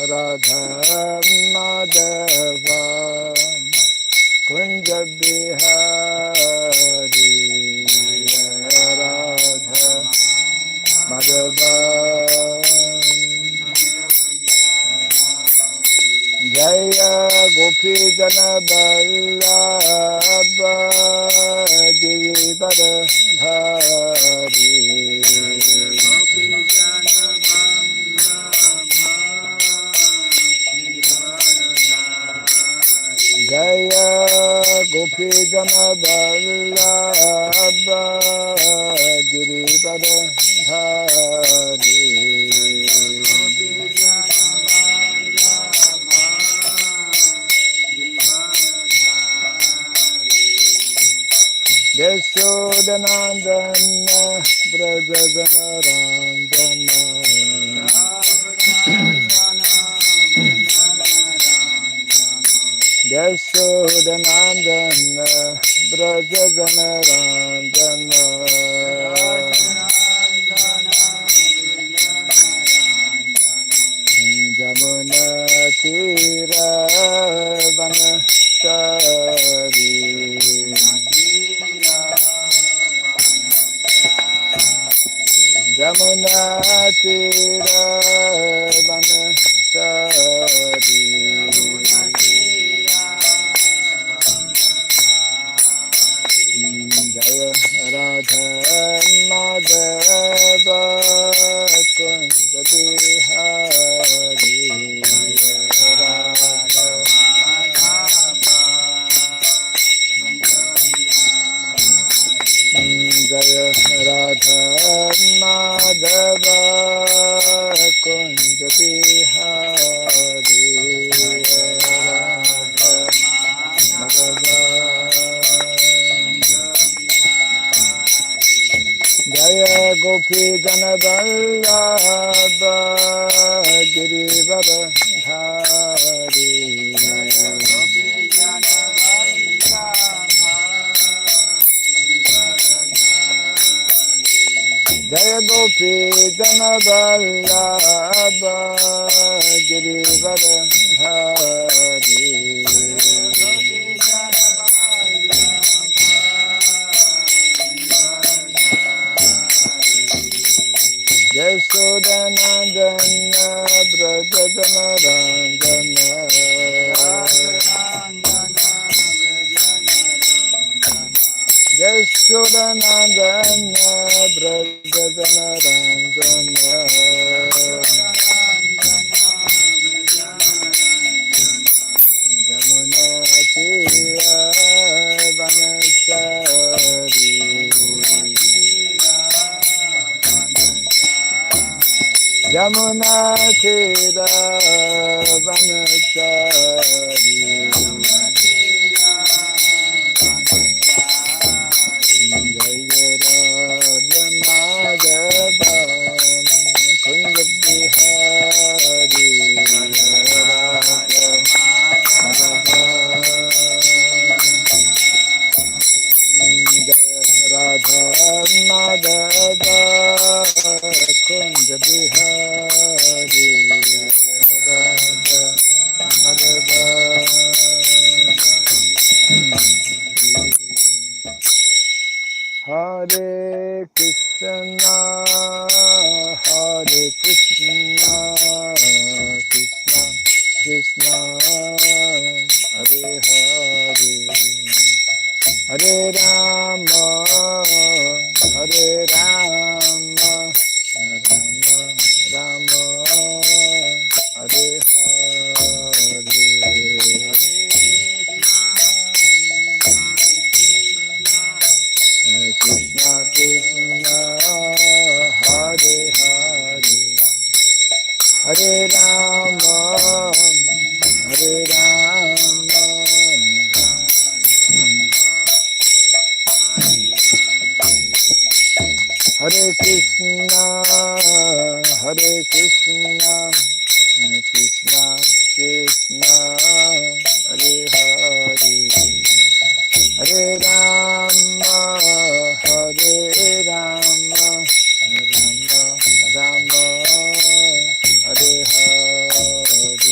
Radha Madhava Kunja Bihari Radha Madhava Jaya Gopi Jana Vallabha Girivara Dhari Jaya Gopi Jana Vallabha Girivara Dhari Yashodanandana Brajadana Ranjana Yashodanandana Brajadana Ranjana Jamuna Tira Vanasari Jamuna Tira Vanasari Jaya Radha Madhava Kunja Bihari Radha Jaya Radha Madhava Kunja Bihari Radha Madhava Jaya Gopi Jana Vallabha Girivara Dhari Jaya Gopi Jana Vallabha Girivara Dhari Yashodanandana Brajadana Ranjana Yashodanandana Brajadana Ranjana Jamuna Tira Vanasari Jamuna Tira Vanasari Jaya Radha Madhava Kunja Bihari Radha Madhava Jaya Radha Madhava Kunja Bihari Radha Madhava Hare Krishna Hare Krishna Krishna Krishna Hare Hare Hare Rama Hare Rama Rama Rama Hare Hare Krishna Krishna Hare Hare Hare Rama Hare Rama Hare Krishna Hare Krishna Krishna Krishna Hare Hare Hare Rama Hare Rama Rama Rama Hare Hare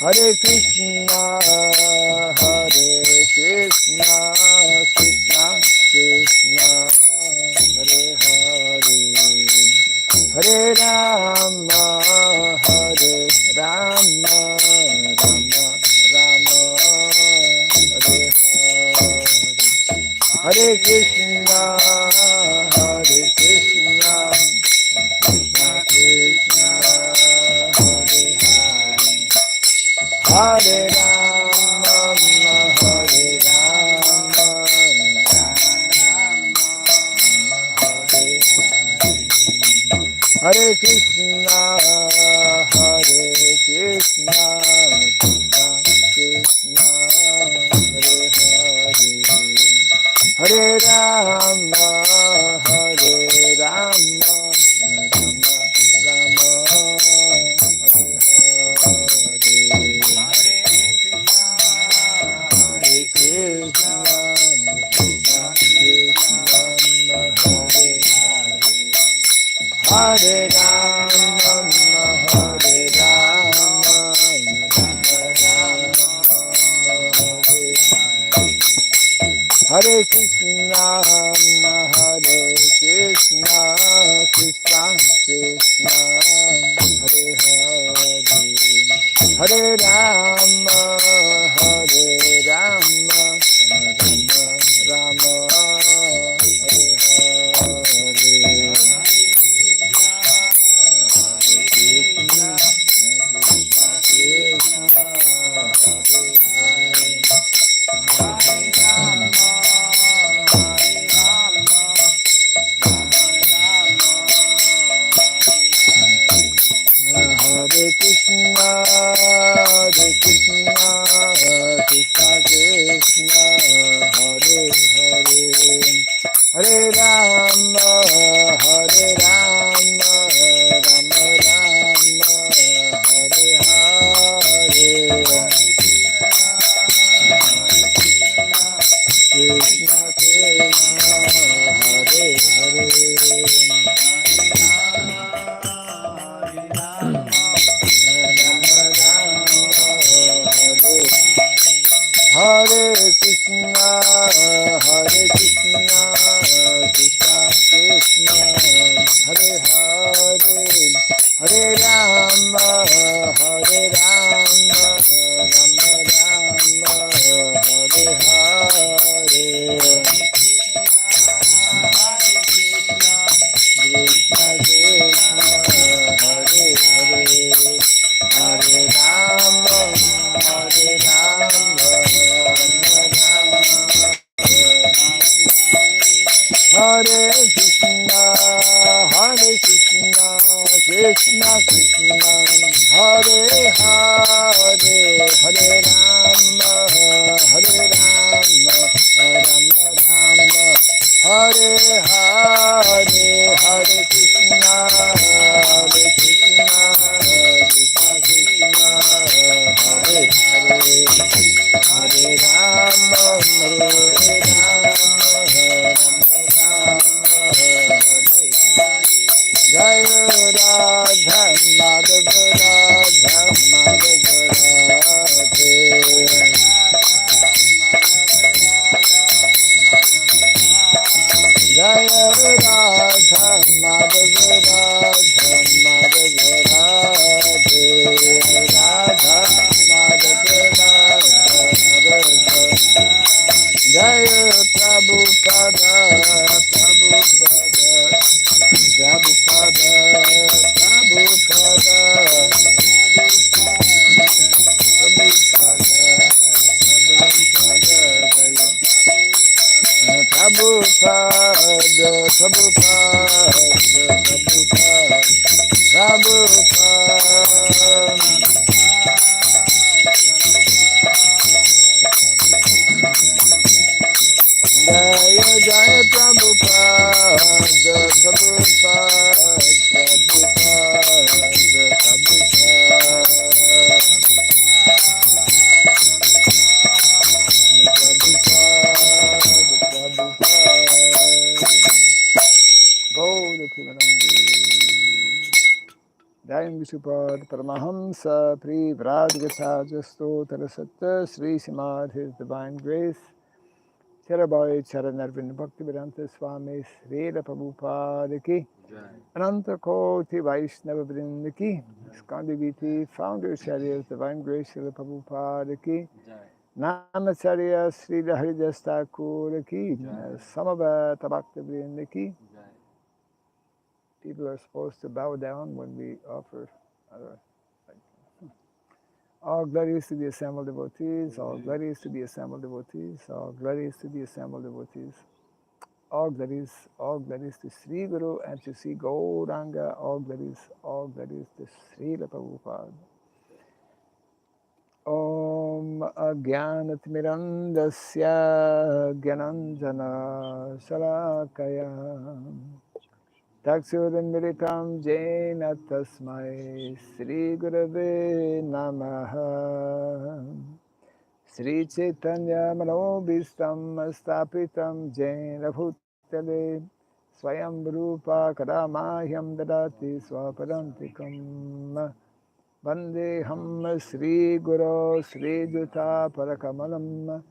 Hare Krishna, Krishna Krishna, Hare Hare, Hare Rama, Rama Rama, Hare Hare, Hare Krishna, Krishna Krishna, Hare Rama, Hare Rama, Hare Krishna, Krishna Krishna, Hare Hare, Hare Rama, Rama Rama, Hare Hare Rama, Hare Rama, Hare Krishna, Hare Krishna, Krishna Krishna, Hare Hare, Hare Rama, Rama Rama, Hare Hare. Hare Krishna, Krishna Krishna, Hare Hare, Hare Rama, Rama Rama, Hare Hare, Krishna Krishna, Hare Hare, Hare Krishna, Krishna Krishna, Hare Hare, Hare Rama, Rama Rama, Hare Hare, Krishna Krishna, Hare Hare, Hare Rama, Hare Krishna, Krishna Krishna, Hare Hare, Hare Rama, Rama Rama, Hare Hare, Hare Krishna, Krishna Krishna, Hare Hare, Hare Rama, Jai Radha Madhav, Radha Madhav Radhe, Jai Radha Madhav, Radha Madhav Radhe, Radha Madhav Radha Madhav, Jai Prabhupada, Prabhupada, Prabhupada, Prabhupada, Prabhupada, Prabhupada, Prabhupada, Dayam Visupad Paramahamsa Pri Vradgata Stotra Satta Sri Srimad His Divine Grace Charabai Charanarvind Bhaktivedanta Swami Srila Prabhupada Ki Ananta Koti Vaishnava Vrinda Ki Skandiviti Founder Chariots Divine Grace Srila Prabhupada Ki Namacharya Srila Haridas Thakur Ki Samavata Bhakta Vrinda Ki. People are supposed to bow down when we offer. All glories to the assembled devotees, all glories to the assembled devotees, all glories to the assembled devotees. All glories to Sri Guru and to Sri Gauranga, all glories to Srila Prabhupada. Om Agyanatimirandasya Gyananjana Salakaya Taksurinmiritam Jena Tasmai Sri Gurave Namaha Sri Chaitanya Manobhistam Stapitam Jena Bhutale Swayam Rupa Kadamahyam Dadati Swapadantikam Vandeham Sri Guru Sri Juta Parakamalam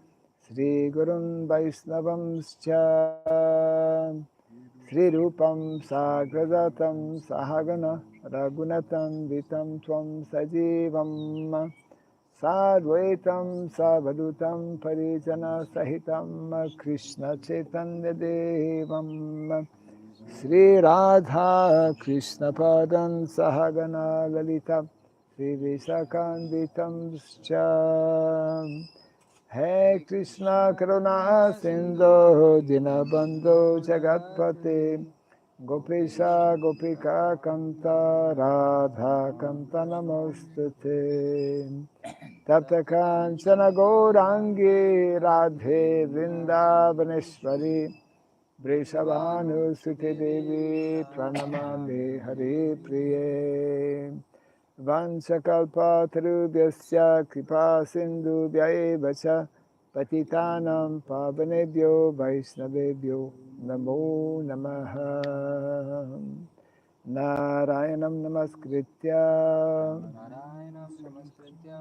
Sri Gurun Vaisnavam Scha Sri Rupam Sagradatam Sahagana Ragunatam Vitam Tvam Sajivam Sadvaitam Savadutam Parijana Sahitam Krishna Chaitanya Devam Sri Radha Krishna Padan Sahagana Lalita Sri Visakanditam Scha Hey Krishna Karuna Sindhu Dinabandhu Jagatpate Gopesha Gopika Kanta Radha Kanta Namostute Tapta Kanchana Gaurangi Radhe Vrindavaneshwari Vrishabhanu Sute Devi Pranamami Hari Priye Vanchakalpa Tarubhyasya Kripa Sindhu Vyaevacha Patitanam Pavanebhyo Vaishnavebhyo Namo Namaha Narayanam Namaskritya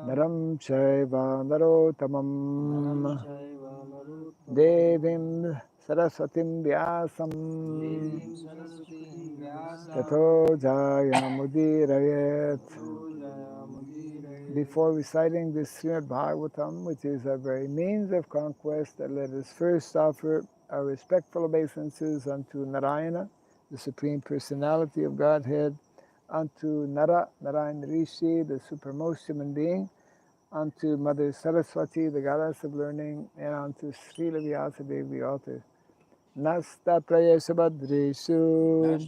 Naram Chaiva Narotamam Devim Saraswatim Vyasam Tato Jayamudirayet. Before reciting this Srimad Bhagavatam, which is a very means of conquest, let us first offer our respectful obeisances unto Narayana, the Supreme Personality of Godhead, unto Nara, Narayana Rishi, the supermost human being, unto Mother Saraswati, the goddess of learning, and unto Srila Vyasadeva, the author. Nasta Prayesha Badreshu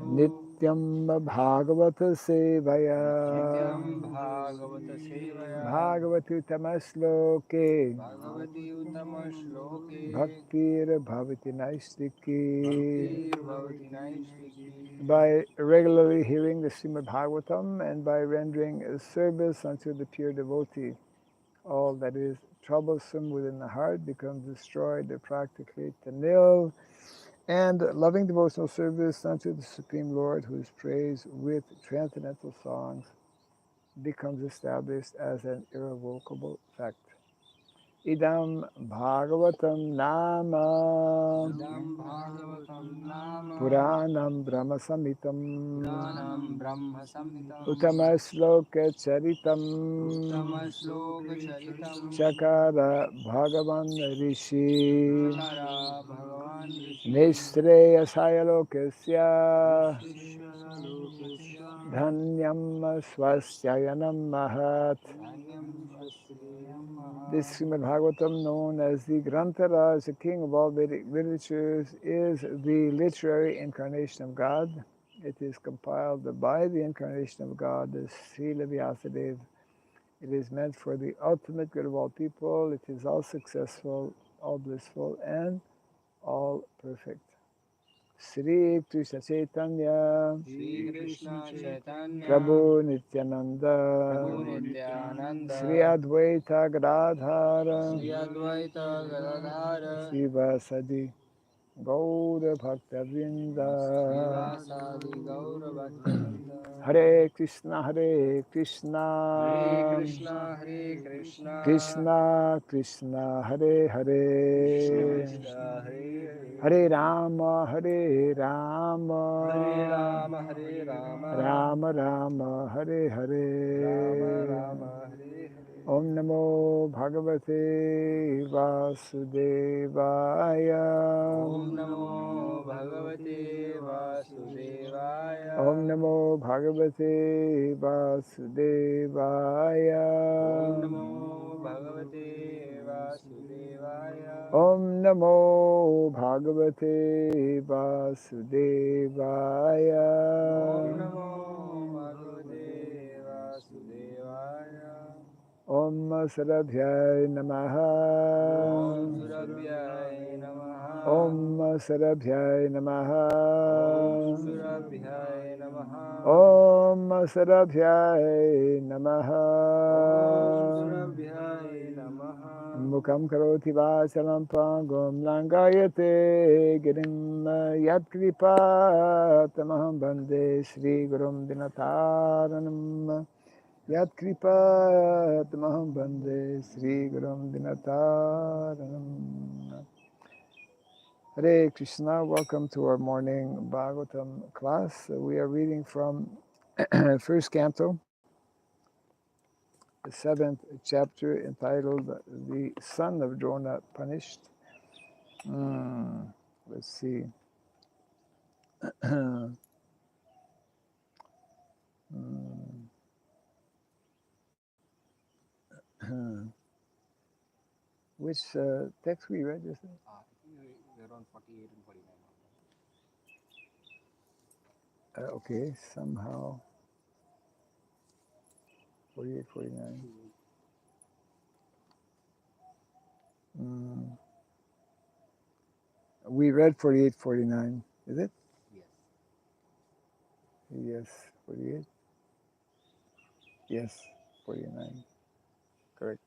Nityam Bhagavata Sevaya Bhagavati Tamasloke Bhaktir Bhavati Naistiki. By regularly hearing the Srimad Bhagavatam and by rendering a service unto the pure devotee, all that is troublesome within the heart becomes destroyed practically to nil, and loving devotional service unto the Supreme Lord, who is praised with transcendental songs, becomes established as an irrevocable fact. Idam Bhagavatam Nama Puranam Brahma Samitam Uttama Shloka Charitam Chakara Bhagavan Rishi Nishreya Sayalokasya Dhanyam Swasyayanam Mahat. This Srimad Bhagavatam, known as the Grantaraj, the king of all Vedic literatures, is the literary incarnation of God. It is compiled by the incarnation of God, the Srila Vyasadeva. It is meant for the ultimate good of all people. It is all successful, all blissful, and all perfect. Sri Krishna Chaitanya, Prabhu Nityananda, Sri Advaita Gadadhara, Srivasadi Gaura Bhakta Vrinda, Hare Krishna, Hare Krishna, Krishna Krishna, Hare Hare, Hare Rama, Hare Rama, Rama Rama, Hare Hare. Om Namo Bhagavate Vasudevaya. Om Namo Bhagavate Vasudevaya. Om Namo Bhagavate Vasudevaya. Om Namo Bhagavate Vasudevaya. Om Namo Bhagavate Vasudevaya. Om Namo Bhagavate Vasudevaya. Om Sarabhyai Namaha. Om Surabhyai Namaha. Om Sarabhyai Namaha. Om Surabhyai Namaha. Om Sarabhyai Namaha. Om Surabhyai Namaha. Mukam karoti vasalam pangam langayate girim yat tamaham bande Shri Gurum Dinataranam. Yat tamaham bande Shri Gurum Dinataranam. Hare Krishna, welcome to our morning Bhagavatam class. We are reading from first canto, the 7th chapter, entitled The Son of Drona Punished. Let's see. Which text we read just now? We're on 48 and 49. Okay, somehow 48, 49. We read 48, 49. Is it? Yes. Yes, 48. Yes, 49. Correct.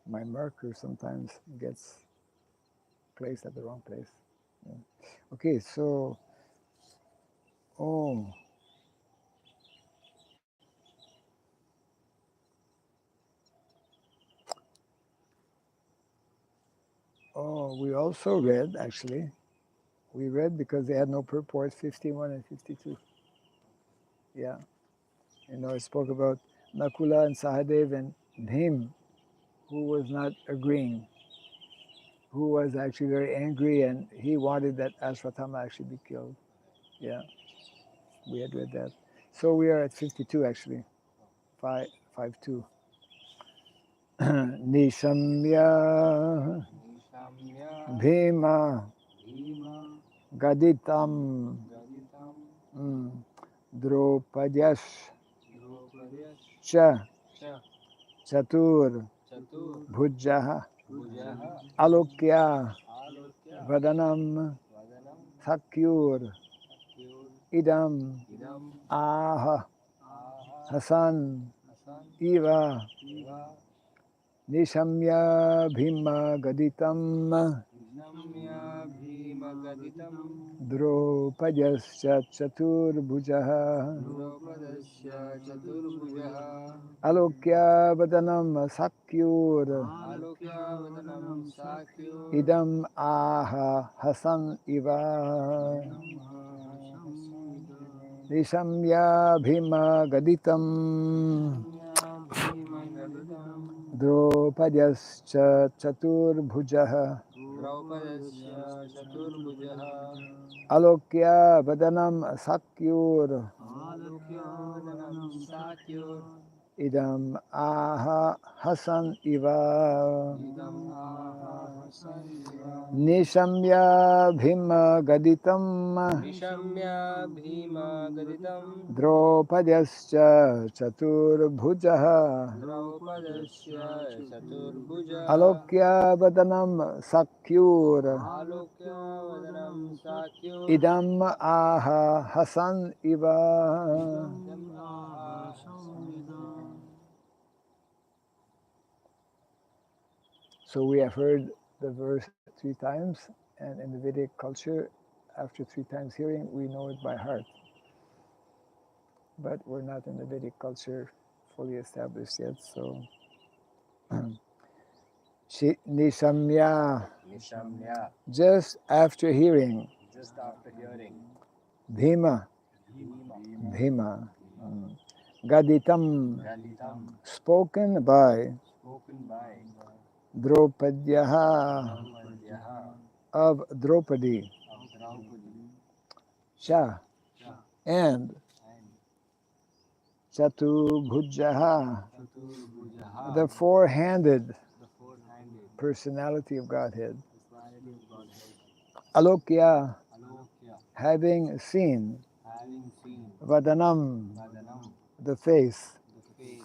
My marker sometimes gets placed at the wrong place. Yeah. Okay, so, oh, we also read, actually, we read because they had no purport, 51 and 52. Yeah. It spoke about Nakula and Sahadev and him who was not agreeing, who was actually very angry, and he wanted that Ashwatthama actually be killed. Yeah, we had read that. So we are at 52 actually, 5-2. Nishamya Bhima Gaditam Draupadyash Cha Chatur Bhujjaha Alokya Vadanam Thakyur Idam Aha Hasan Iva Nishamya Bhima Gaditam Draupadyasya Chaturbhujaha Alokya Vadanam Sakyur Idam Aha Hasan Iva Nishamya Bhima Gaditam Draupadyasya Chaturbhujaha Alokya Vadanam Sakyur Idam Aha Hasan Iva Nishamya Bhima Gaditam Draupadyasya Chaturbhujaha Alokya Vadanam Sakyur Idam Aha Hasan Iva. So we have heard the verse 3 times, and in the Vedic culture, after 3 times hearing, we know it by heart. but we're not in the Vedic culture fully established yet. So, Nishamya, Nishamya, just after hearing, just after hearing Bhima, Bhima, Bhima, Gaditam, Galitam, spoken by spoken by Draupadyaha, Draupadiyaha, of Draupadi, of Draupadi, Cha, Cha, and and Chatubhujaha, Chaturbhujaha, the four-handed the four-handed personality of Godhead, personality of Godhead, Alokya, Alokya, having seen, having seen Vadanam, Vadanam, the face, the face,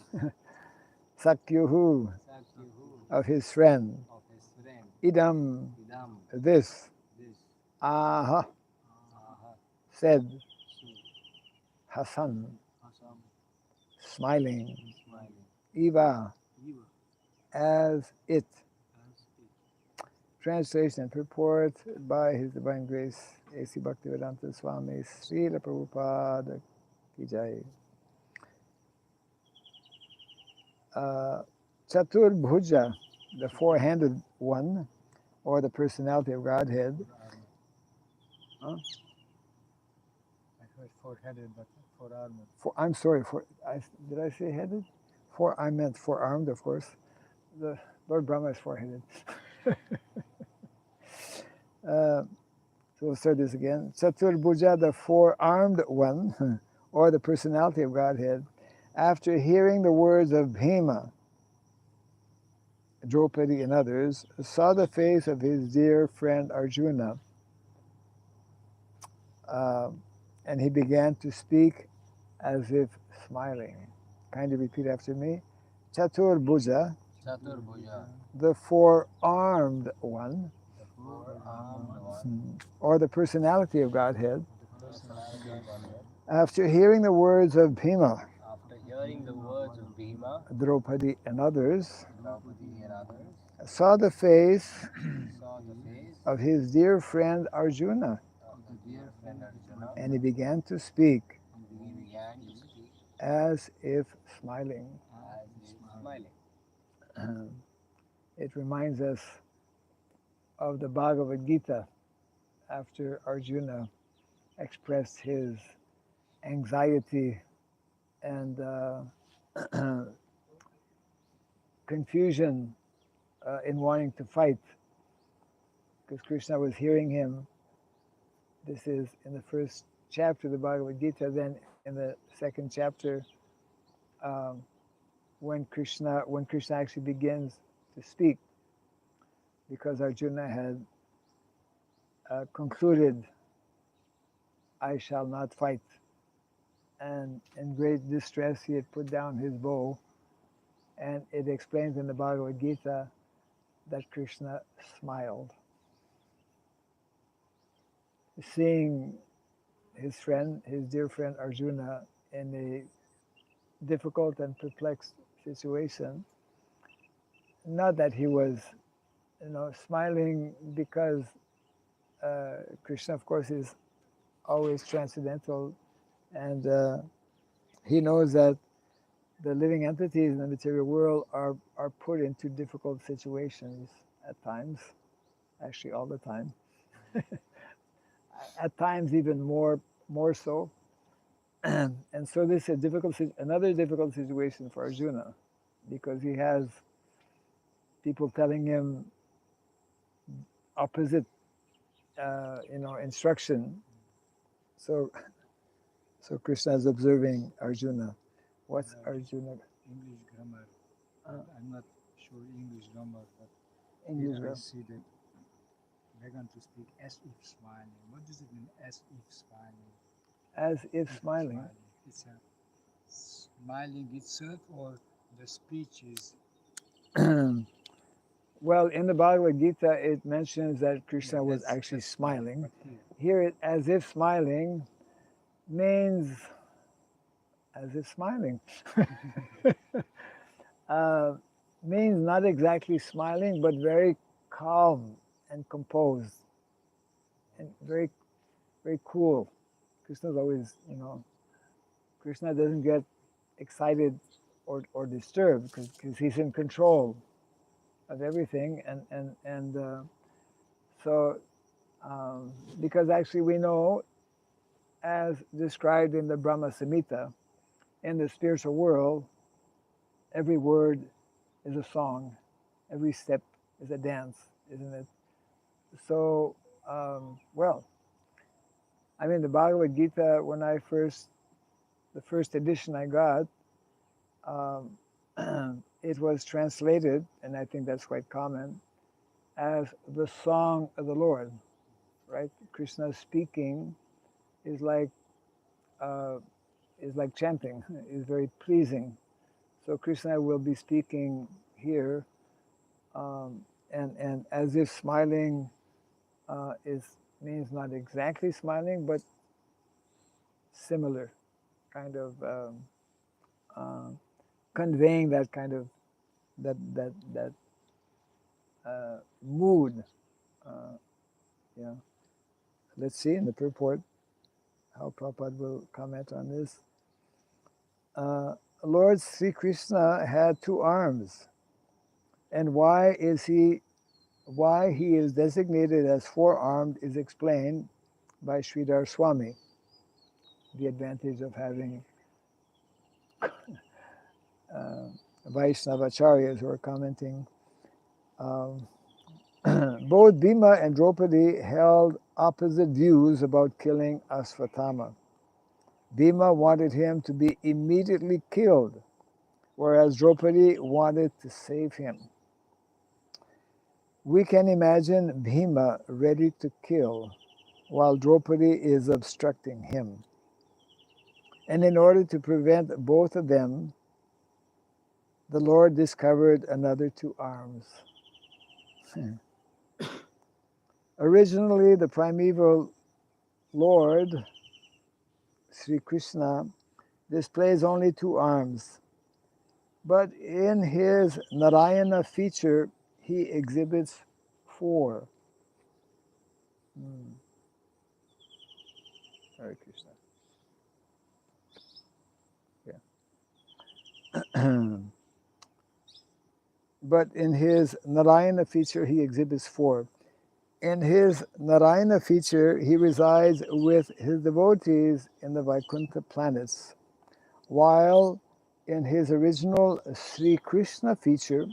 Sakyuhu, Sakyuhu, of his friend, of his friend, Idam, Idam, this, this, Aha, Aha, said Su, Hasan, Asam, smiling, smiling, Eva, Eva, as it. as it. Translation and purport by His Divine Grace, A.C. Bhaktivedanta Swami, Srila Prabhupada Ki Jai. Chaturbhuja, the four-handed one, or the personality of Godhead. Huh? I heard four-headed, but four-armed. I'm sorry, did I say headed? I meant four-armed, of course. The Lord Brahma is four-headed. So we'll start this again. Chaturbhuja, the four-armed one, or the personality of Godhead, after hearing the words of Bhima, Draupadi, and others, saw the face of his dear friend Arjuna, and he began to speak as if smiling. Kindly repeat after me. Chaturbhuja, Chaturbhuja, the four-armed one, the four-armed one, or the personality of Godhead, the personality of Godhead, after hearing the words of Bhima, after hearing the words of Bhima, Draupadi, and others, Draupadi, and others, saw the face saw the face of his dear friend Arjuna, of the dear friend Arjuna, and he began to speak and he began to speak as if smiling. as if smiling. It reminds us of the Bhagavad Gita after Arjuna expressed his anxiety and confusion in wanting to fight, because Krishna was hearing him. This is in the first chapter of the Bhagavad Gita. Then in the second chapter, um, when Krishna actually begins to speak, because Arjuna had concluded, "I shall not fight," and in great distress he had put down his bow, and it explains in the Bhagavad Gita that Krishna smiled, seeing his dear friend Arjuna, in a difficult and perplexed situation. Not that he was, smiling because Krishna, of course, is always transcendental, and he knows that the living entities in the material world are put into difficult situations at times, actually all the time. At times even more so. And so this is another difficult situation for Arjuna, because he has people telling him opposite, instruction. So Krishna is observing Arjuna. What's Arjuna? English grammar. I'm not sure English grammar, but English here I grammar. see that they're going to speak as if smiling. What does it mean, as if smiling? As if smiling. It's a smiling itself, or the speech is. Well, in the Bhagavad Gita, it mentions that Krishna was that's actually smiling, smiling. but Here, it as if smiling means as if smiling. Means not exactly smiling, but very calm and composed and very, very cool. Krishna's always, Krishna doesn't get excited or disturbed because he's in control of everything. So because actually we know, as described in the Brahma Samhita, in the spiritual world, every word is a song, every step is a dance, isn't it? So, well, I mean, the Bhagavad Gita, when the first edition I got, um, it was translated, and I think that's quite common, as the song of the Lord, right? Krishna speaking is like uh, chanting, is very pleasing. So Krishna will be speaking here, and as if smiling is means not exactly smiling, but similar, kind of uh, conveying that kind of that mood. Uh, yeah. Let's see in the purport how Prabhupada will comment on this. Uh, Lord Sri Krishna had two arms, and why he is designated as four-armed is explained by Sridhar Swami. The advantage of having Vaishnavacharyas who are commenting. Um, both Bhima and Draupadi held opposite views about killing Asvatthama. Bhima wanted him to be immediately killed, whereas Draupadi wanted to save him. We can imagine Bhima ready to kill while Draupadi is obstructing him. And in order to prevent both of them, the Lord discovered another two arms. Originally, the primeval Lord, Sri Krishna, displays only two arms, but in his Narayana feature, he exhibits four. Hare Krishna. Yeah. But in his Narayana feature, he exhibits four. In his Narayana feature, he resides with his devotees in the Vaikuntha planets, while in his original Sri Krishna feature,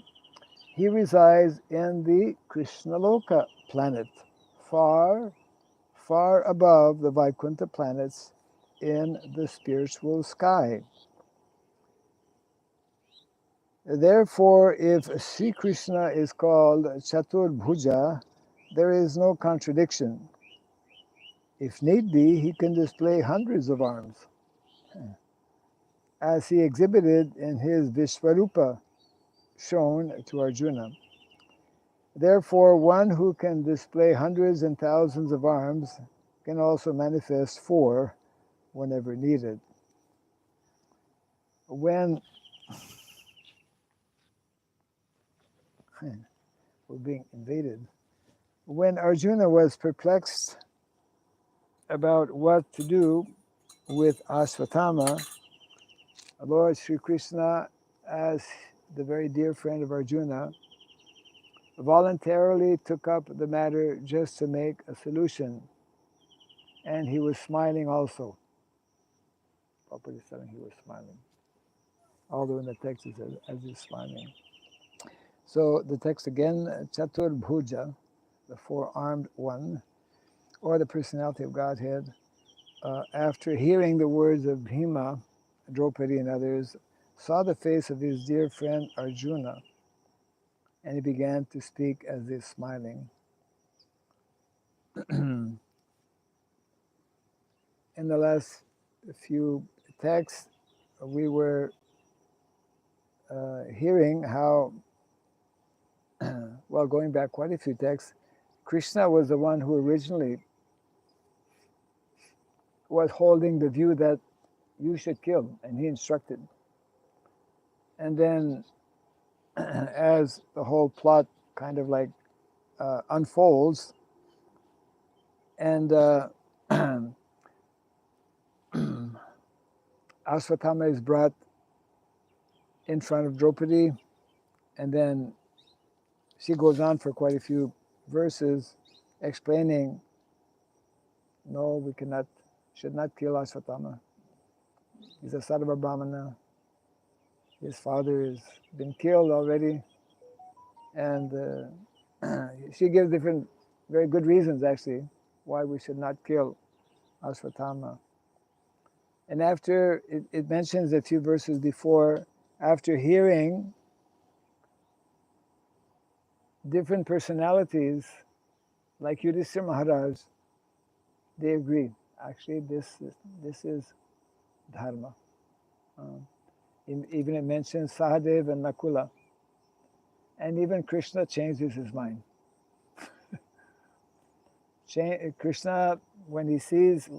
he resides in the Krishnaloka planet, far, far above the Vaikuntha planets in the spiritual sky. Therefore, if Sri Krishna is called Chaturbhuja, there is no contradiction. If need be, he can display hundreds of arms, as he exhibited in his Vishvarupa shown to Arjuna. Therefore, one who can display hundreds and thousands of arms can also manifest four whenever needed. When we're being invaded, when Arjuna was perplexed about what to do with Asvatthama, Lord Sri Krishna, as the very dear friend of Arjuna, voluntarily took up the matter just to make a solution. And he was smiling also. Prabhupada is telling he was smiling. Although in the text it says, as he's smiling. So the text again, Chatur Bhuja, the four-armed one, or the personality of Godhead, after hearing the words of Bhima, Draupadi and others, saw the face of his dear friend Arjuna, and he began to speak as if smiling. In the last few texts, we were hearing how, well, going back quite a few texts, Krishna was the one who originally was holding the view that you should kill, and he instructed. And then as the whole plot kind of like unfolds, and Aswatthama is brought in front of Draupadi, and then she goes on for quite a few verses explaining, no, we should not kill Aswatthama. He's a son of a Brahmana. His father has been killed already. And she gives different, very good reasons actually, why we should not kill Aswatthama. And after, it mentions a few verses before, after hearing different personalities like Yudhishthira Maharaj, they agree. Actually, this is dharma. Even it mentions Sahadev and Nakula. And even Krishna changes his mind. Krishna, when he sees,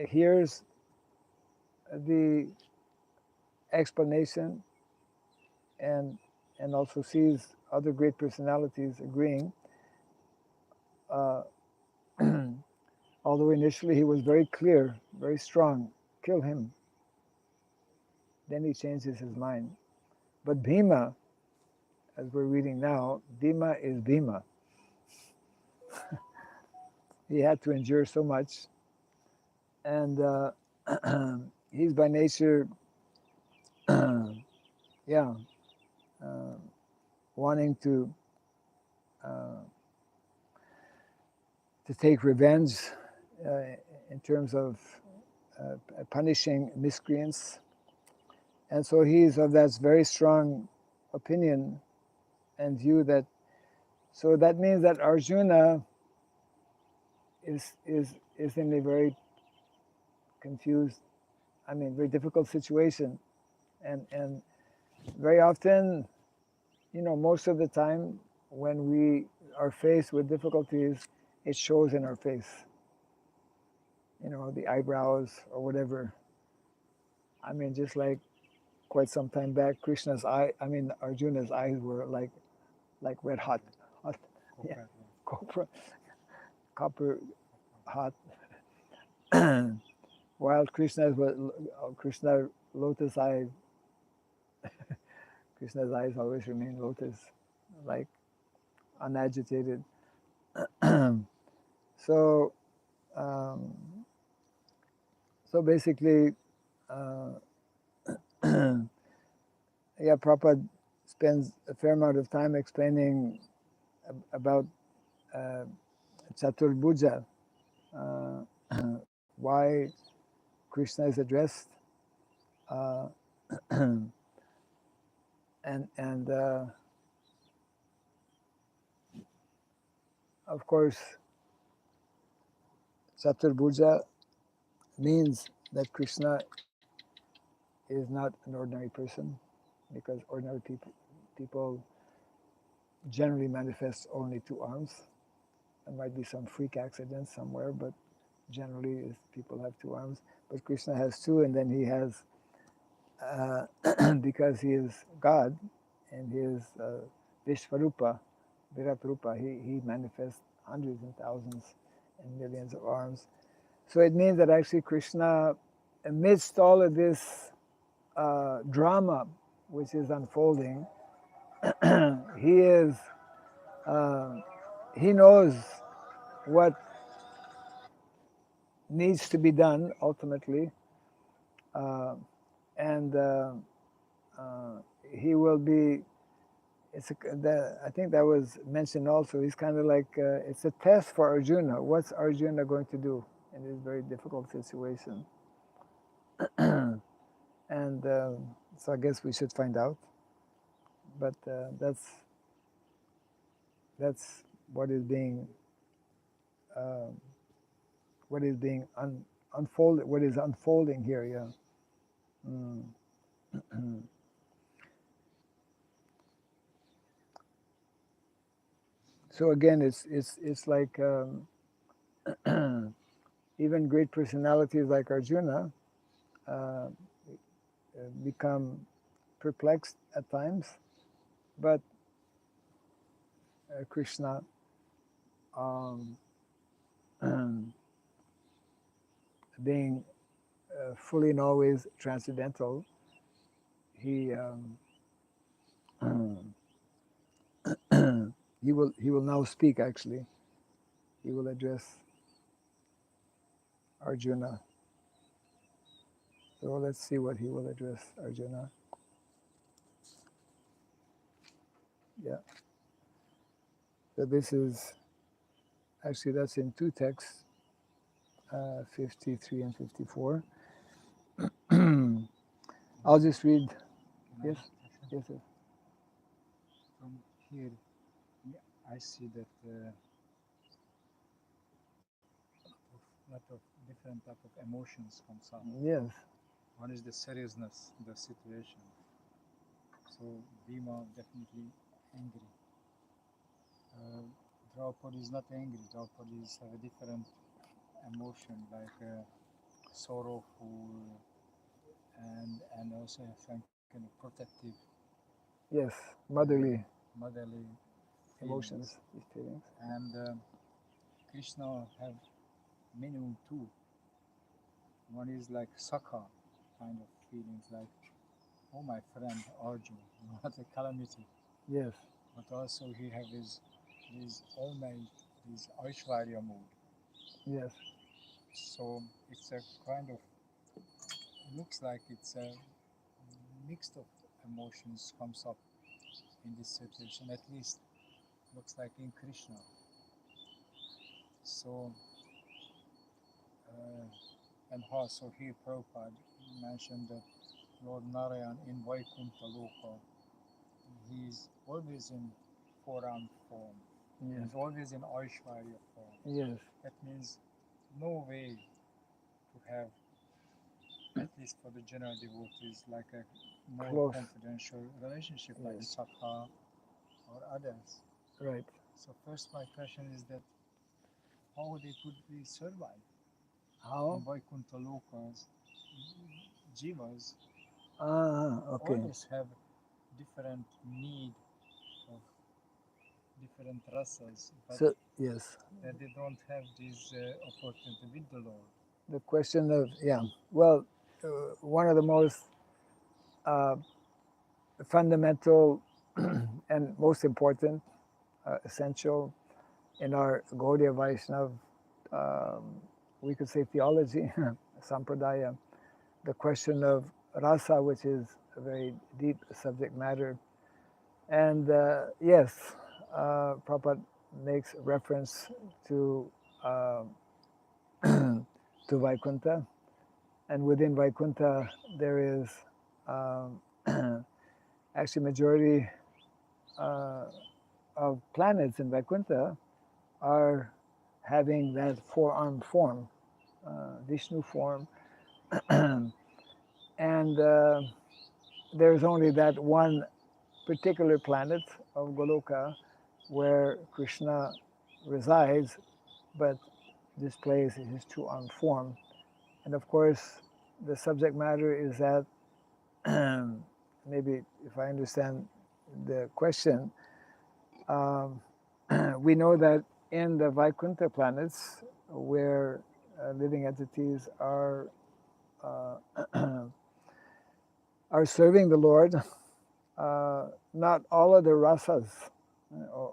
hears the explanation and also sees other great personalities agreeing, although initially he was very clear, very strong, kill him. Then he changes his mind. But Bhima, as we're reading now, Bhima is Bhima. He had to endure so much. And he's by nature, wanting to take revenge in terms of punishing miscreants. And so he's of that very strong opinion and view that, so that means that Arjuna is in a very confused, very difficult situation. And very often, most of the time when we are faced with difficulties, it shows in our face. The eyebrows or whatever. Just like quite some time back, Arjuna's eyes were like red hot, yeah, copper hot. While Krishna lotus eyes, Krishna's eyes always remain lotus, like unagitated. So basically, Prabhupada spends a fair amount of time explaining about Chaturbhuja, why Krishna is addressed, and of course, Chaturbhuja means that Krishna is not an ordinary person, because ordinary people generally manifest only two arms. There might be some freak accident somewhere, but generally people have two arms. But Krishna has two, and then he has, because he is God, and he is Vishvarupa, Virat Rupa, he manifests hundreds and thousands and millions of arms. So it means that actually Krishna, amidst all of this drama which is unfolding, he knows what needs to be done ultimately, and he will be. I think that was mentioned also. He's kind of like it's a test for Arjuna. What's Arjuna going to do in this very difficult situation? And so I guess we should find out. But that's what is being unfolded. What is unfolding here? Yeah. So again, it's like even great personalities like Arjuna become perplexed at times, but Krishna being fully and always transcendental. He he will now speak. Actually, he will address Arjuna. So let's see what he will address Arjuna. Yeah. So this is actually that's in two texts, 53 and 54. I'll just read. Can Yes. I ask a question? Yes. Yes. From here, I see that lot of different type of emotions comes up. Yes. One is the seriousness, the situation. So Bhima definitely angry. Draupadi is not angry. Draupadi is have a different emotion, like sorrowful and also some kind of protective, Yes. Motherly motherly emotions. feelings. These feelings. And Krishna have many too. One is like Sakha kind of feelings, like, oh my friend Arjun, what a calamity. Yes. But also he have his all-night, his Aishwarya mood. Yes. So it's a kind of, looks like it's a mixed of emotions comes up in this situation, at least looks like in Krishna. So, and also here Prabhupada mentioned that Lord Narayan in Vaikuntha Loka, he's always in four-armed form. Yes. He's always in Aishwarya form. Yes. That means no way to have, at least for the general devotees, like a more Close. confidential relationship like Yes. Sakha or others. Right. So first my question is that how they could be survive How? in Vaikuntha Lokas, jivas Okay. always have different need of different rasas, but So yes, that they don't have this opportunity with the Lord. the question of well, one of the most uh, fundamental and most important, essential in our Gaudiya Vaishnav, we could say theology, sampradaya, the question of rasa, which is a very deep subject matter. And yes, Prabhupada makes reference to uh, to Vaikuntha, and within Vaikuntha there is actually majority of planets in Vaikuntha are having that four-armed form, Vishnu form, and there's only that one particular planet of Goloka where Krishna resides, but displays his two-armed form. And of course, the subject matter is that maybe if I understand the question, we know that in the Vaikuntha planets, where living entities uh, are serving the Lord, not all of the rasas,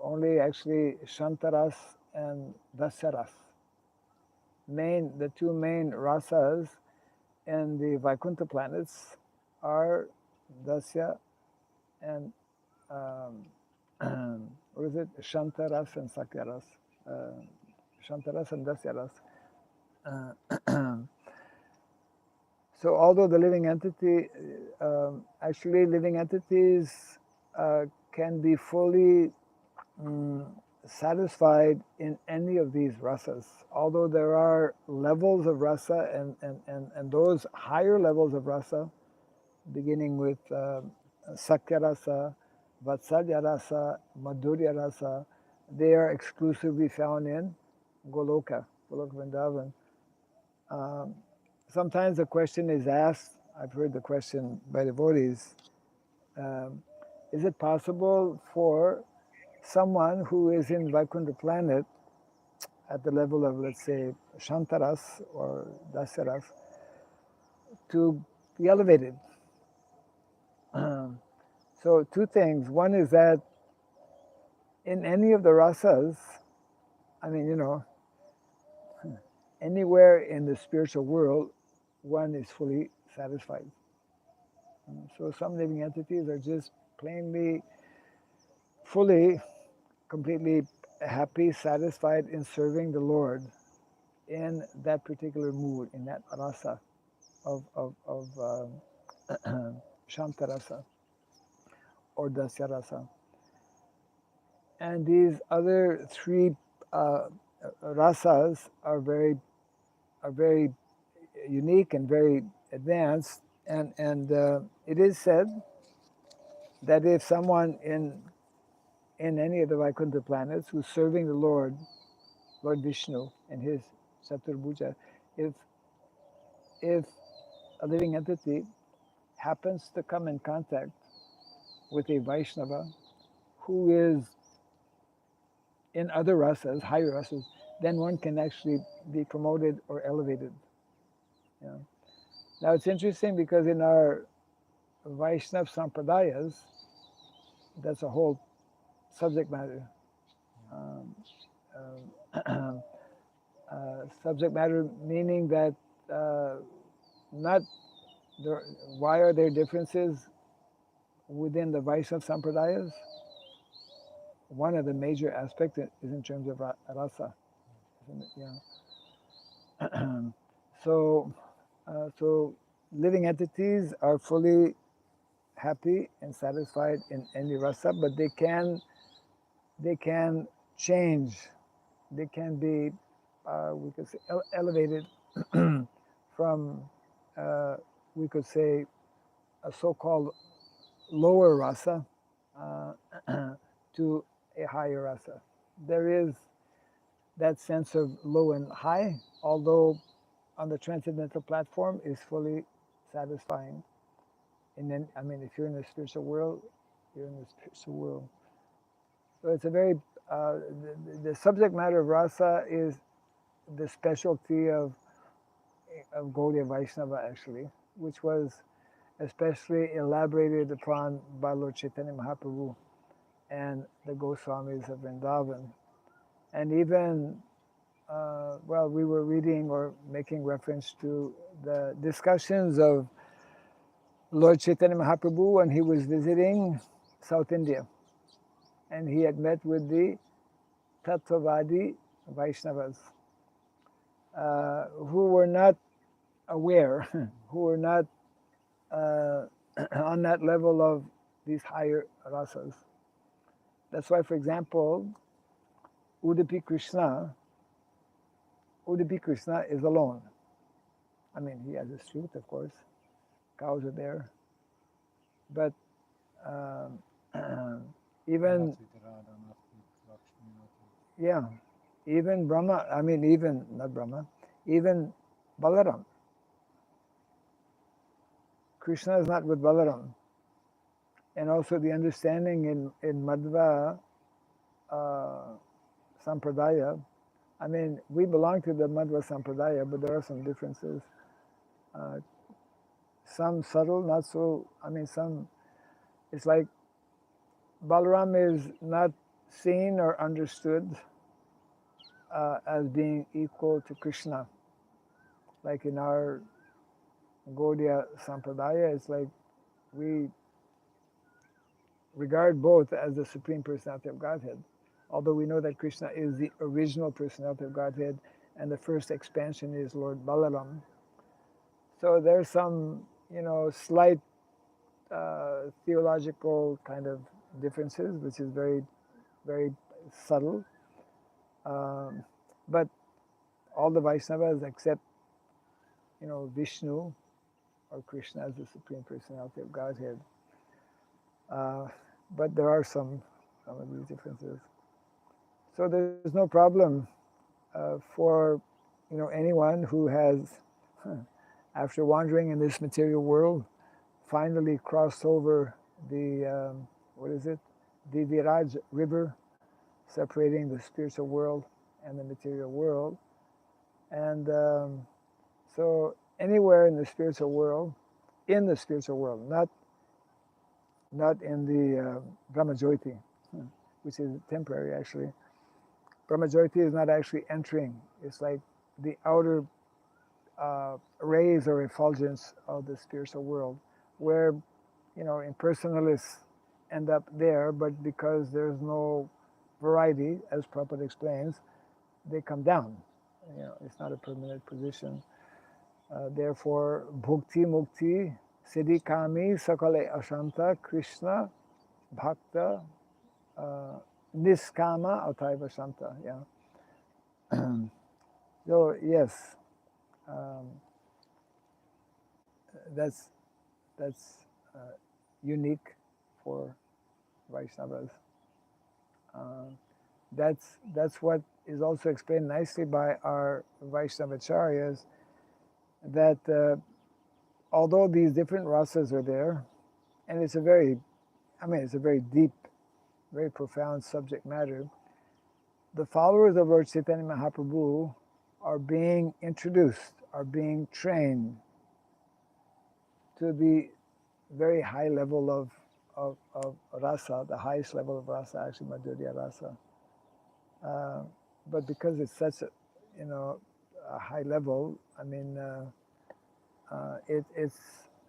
only actually Shantaras and Dasaras. The two main rasas in the Vaikuntha planets are Dasya and what is it? Shantaras and Sakyaras. Shantaras and Dasyaras. So although the living entity, actually living entities can be fully satisfied in any of these rasas, although there are levels of rasa and those higher levels of rasa, beginning with Sakya rasa, Vatsalya rasa, Madhurya rasa, they are exclusively found in Goloka, Goloka Vrindavan. Um, Sometimes the question is asked, I've heard the question by devotees, um, is it possible for someone who is in Vaikuntha planet at the level of, let's say, Shantaras or Dasaras, to be elevated. So two things. One is that in any of the rasas, I mean, anywhere in the spiritual world, one is fully satisfied. So some living entities are just plainly, fully, completely happy, satisfied in serving the Lord in that particular mood, in that rasa of Shantarasa or Dasya rasa. And these other three rasas are very unique and very advanced. And it is said that if someone in any of the Vaikuntha planets who's serving the Lord Vishnu and his Chaturbhuja, if a living entity happens to come in contact with a Vaishnava who is in other rasas, higher rasas, then one can actually be promoted or elevated. You know? Now it's interesting because in our Vaishnav Sampradayas, that's a whole subject matter. Um, Subject matter meaning that not there, why are there differences within the Vaishnav Sampradayas? One of the major aspects is in terms of rasa. Yeah. So living entities are fully happy and satisfied in any rasa, but they can change. They can be, we could say, elevated from, we could say, a so-called lower rasa to a higher rasa. There is that sense of low and high, although on the transcendental platform is fully satisfying. And then, I mean, if you're in the spiritual world, you're in the spiritual world. So it's a very, the subject matter of rasa is the specialty of Gaudiya Vaishnava, actually, which was especially elaborated upon by Lord Chaitanya Mahaprabhu and the Goswamis of Vrindavan. And even, well, we were reading or making reference to the discussions of Lord Chaitanya Mahaprabhu when he was visiting South India. And he had met with the Tattvavadi Vaishnavas, who were not aware, who were not on that level of these higher rasas. That's why, for example, Udupi Krishna is alone. I mean, he has his flute, of course. Cows are there. But even, yeah, even Brahma, I mean, even, not Brahma, even Balaram. Krishna is not with Balaram. And also the understanding in Madhva Sampradaya, I mean, we belong to the Madhva Sampradaya, but there are some differences. Some subtle, not so, I mean, some, it's like Balaram is not seen or understood as being equal to Krishna. Like in our Gaudiya Sampradaya, it's like we regard both as the Supreme Personality of Godhead. Although we know that Krishna is the original Personality of Godhead and the first expansion is Lord Balaram. So there's some, slight theological kind of differences, which is very, very subtle. But all the Vaishnavas accept, Vishnu or Krishna as the Supreme Personality of Godhead. But there are some of these differences. So there's no problem for, anyone who has, after wandering in this material world, finally crossed over the, the Viraj river, separating the spiritual world and the material world. And so anywhere in the spiritual world, not in the Brahmajyoti, which is temporary actually. Brahmajyoti is not actually entering. It's like the outer rays or effulgence of the spiritual world, where impersonalists end up there, but because there's no variety, as Prabhupada explains, they come down. It's not a permanent position. Therefore, bhukti mukti siddhi kami sakale ashanta Krishna bhakta niskama ataiva shanta. Yeah. So yes, that's unique for Vaishnavas. That's what is also explained nicely by our Vaishnavacharyas, that although these different rasas are there, and it's a very deep, very profound subject matter, the followers of Lord Chaitanya Mahaprabhu are being introduced, are being trained to the very high level of rasa, the highest level of rasa, actually Madhurya rasa. But because it's such a high level, it's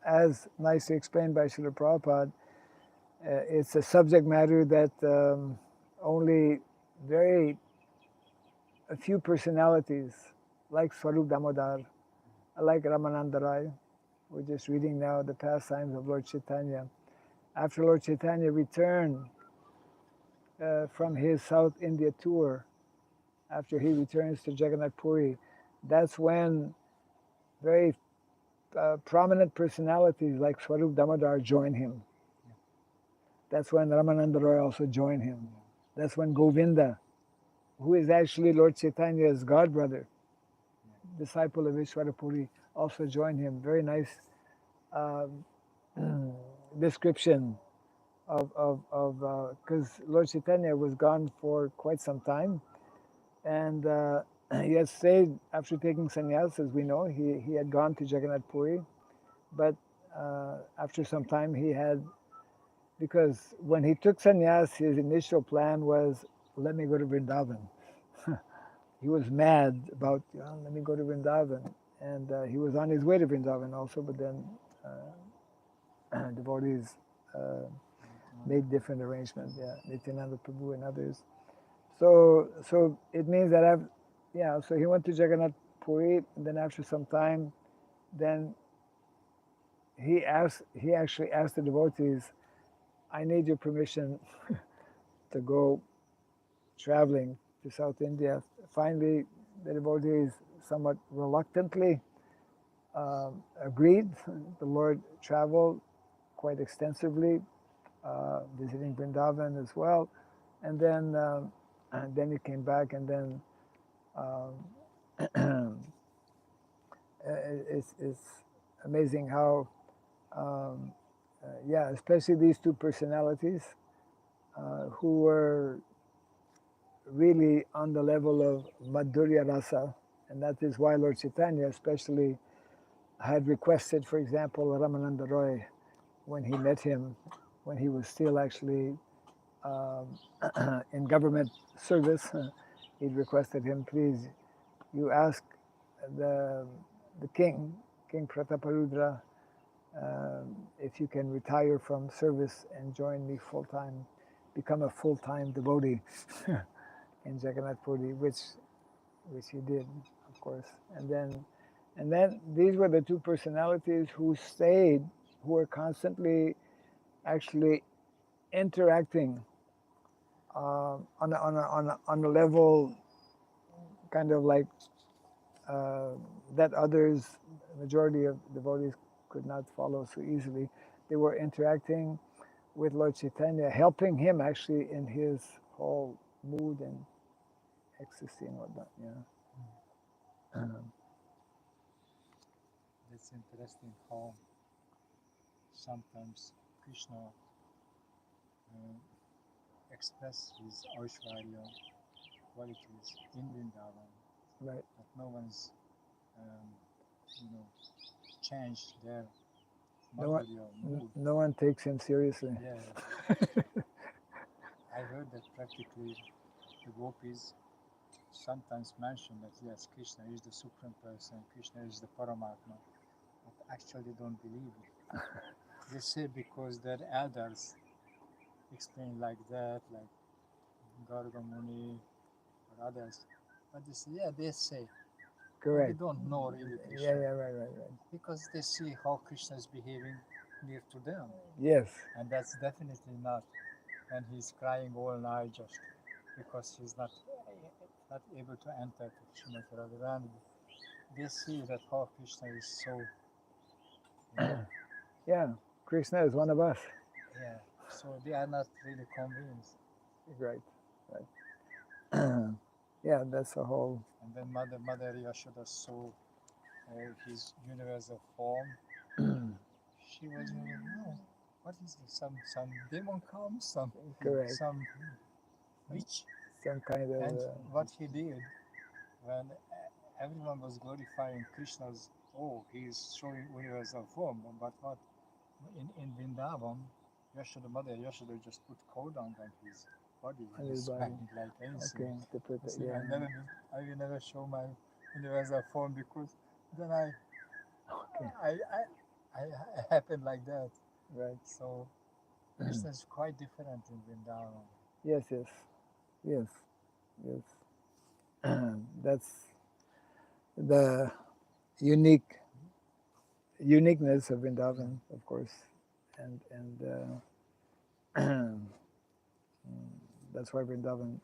as nicely explained by Srila Prabhupada, it's a subject matter that only a few personalities, like Swarup Damodar, like Ramananda Rai, we're just reading now the pastimes of Lord Chaitanya. After Lord Chaitanya returned from his South India tour, after he returns to Jagannath Puri, that's when very prominent personalities like Swarup Damodar join him. That's when Ramananda Roy also joined him. That's when Govinda, who is actually Lord Chaitanya's godbrother, disciple of Ishwarapuri, also joined him. Very nice description of because Lord Chaitanya was gone for quite some time, and he had stayed after taking sannyas, as we know. He had gone to Jagannath Puri, but after some time he had, because when he took sannyas, his initial plan was, let me go to Vrindavan. He was mad about, let me go to Vrindavan. And he was on his way to Vrindavan also, but then devotees made different arrangements, Nityananda Prabhu and others. So it means that so he went to Jagannath Puri, and then after some time, then he actually asked the devotees, I need your permission to go traveling to South India. Finally, the devotees somewhat reluctantly agreed. The Lord traveled quite extensively, visiting Vrindavan as well, and then he came back, and then it's amazing how, especially these two personalities who were really on the level of Madhurya Rasa, and that is why Lord Chaitanya especially had requested, for example, Ramananda Roy, when he met him, when he was still actually in government service, he'd requested him, please, you ask the king, King Prataparudra, if you can retire from service and join me full-time, become a full-time devotee in Jagannath Puri, which he did, of course. And then these were the two personalities who stayed, who were constantly actually interacting on a level kind of like that others, majority of devotees, could not follow so easily. They were interacting with Lord Chaitanya, helping him actually in his whole mood and ecstasy and whatnot. It's interesting how sometimes Krishna express his Aishwarya qualities in Vrindavan, Right. but no one's change their No one, madhurya mood. no one takes him seriously. Yeah, I heard that practically the gopis sometimes mention that yes, Krishna is the supreme person, Krishna is the Paramatma, but actually they don't believe it. They say because their elders explain like that, like Garga Muni or others. But they say, yeah, they say, but they Correct. don't know really Krishna. Yeah, right. Because they see how Krishna is behaving near to them. Yes, And that's definitely not when he's crying all night just because he's not able to enter to Srimad Radharani. They see that how Krishna is so, yeah. Krishna is one of us. yeah, so they are not really convinced. Right. Yeah, that's the whole. And then Mother Yashoda saw his universal form. She was really, no, what is this? Some demon comes, some Correct. witch. Some kind of. And what he did when everyone was glorifying Krishna's, oh, he is showing universal form, but what in Vrindavan, Mother Yashoda just put cow dung on his body. On He his was body. smiling like anything. Okay, to put He it, said, yeah. I will never show my universal form because then I happen like that. Right. So Krishna is quite different in Vrindavan. Yes. That's the uniqueness of Vrindavan, of course, and that's why Vrindavan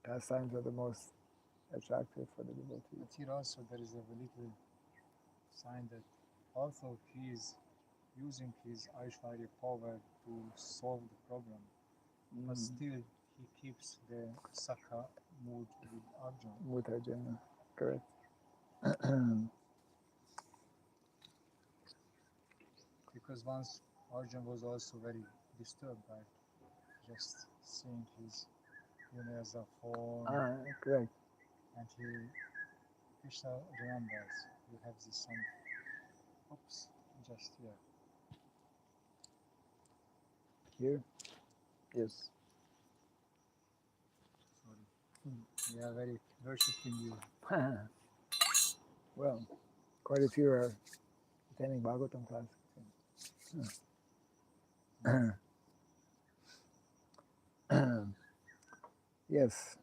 pastimes are the most attractive for the devotees. But here also there is a little sign that although he is using his Aishwarya power to solve the problem, but still he keeps the Sakha mood with Arjuna. With Arjuna, correct. Because once Arjuna was also very disturbed by just seeing his universal form, Correct. and Krishna remembers you have this some, oops, just here. Here? Yes. Sorry. We are very worshipping you. Well, quite a few are attending Bhagavatam class. Yes.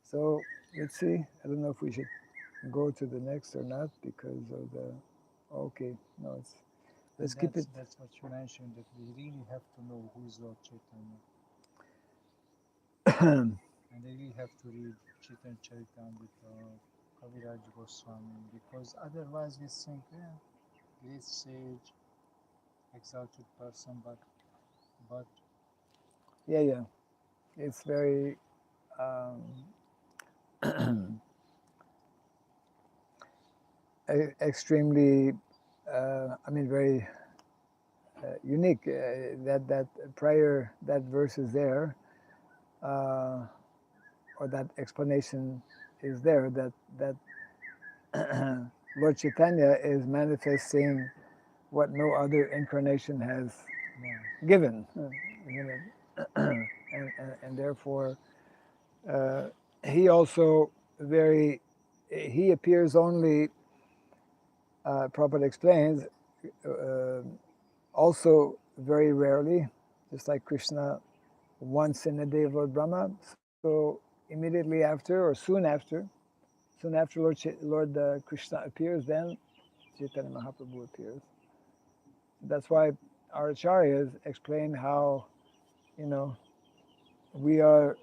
So let's see. I don't know if we should go to the next or not because of the. Okay, no, it's. Let's keep it. That's what you mentioned, that we really have to know who is Lord Chaitanya. And they really have to read Chaitanya Charitamrita, Kaviraj Goswami, because otherwise we think, yeah, great sage, exalted person, but Yeah. It's very extremely. Very unique. That prior that verse is there, or that explanation is there. That Lord Chaitanya is manifesting what no other incarnation has given, and therefore he also he appears only. Prabhupada explains also very rarely, just like Krishna once in a day of Lord Brahma. So immediately after or soon after Lord Krishna appears, then Chaitanya Mahaprabhu appears. That's why our acharyas explain how, we are.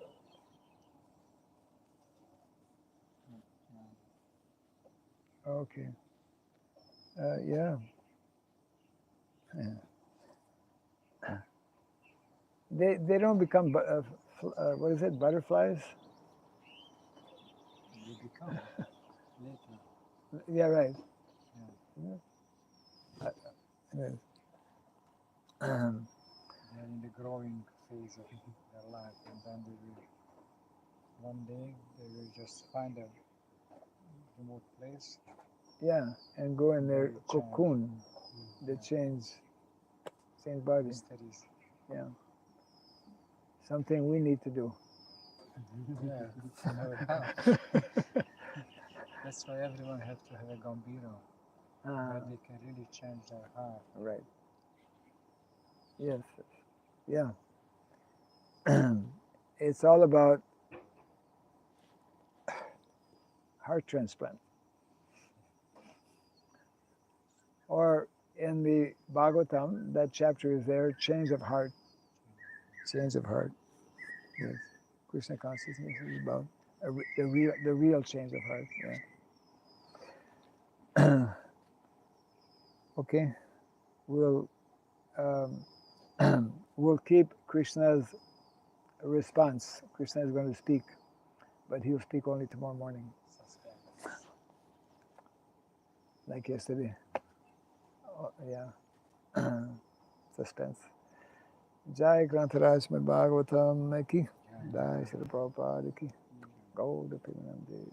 Okay. Yeah. They don't become what is it, butterflies? they become later. Yeah, right. Yeah. Yes. They are in the growing phase of their life, and then they will one day they will just find a remote place. Yeah, and go in and their they will change. cocoon. They Yeah. change body. Mysteries. Yeah, something we need to do. Yeah, no doubt. That's why everyone have to have a gambiro, where they can really change their heart. Right. Yes. Yeah. It's all about heart transplant. Or in the Bhagavatam, that chapter is there, change of heart. Change of heart. Yes. Krishna consciousness is about the real change of heart. Yeah. Okay. We'll we'll keep Krishna's response. Krishna is going to speak, but he'll speak only tomorrow morning, Suspense. like yesterday. Oh, yeah. Suspense. Jai Grantaraj Bhagavatam ki. Jai Shri Prabhupada ki. Gauda Pimanande.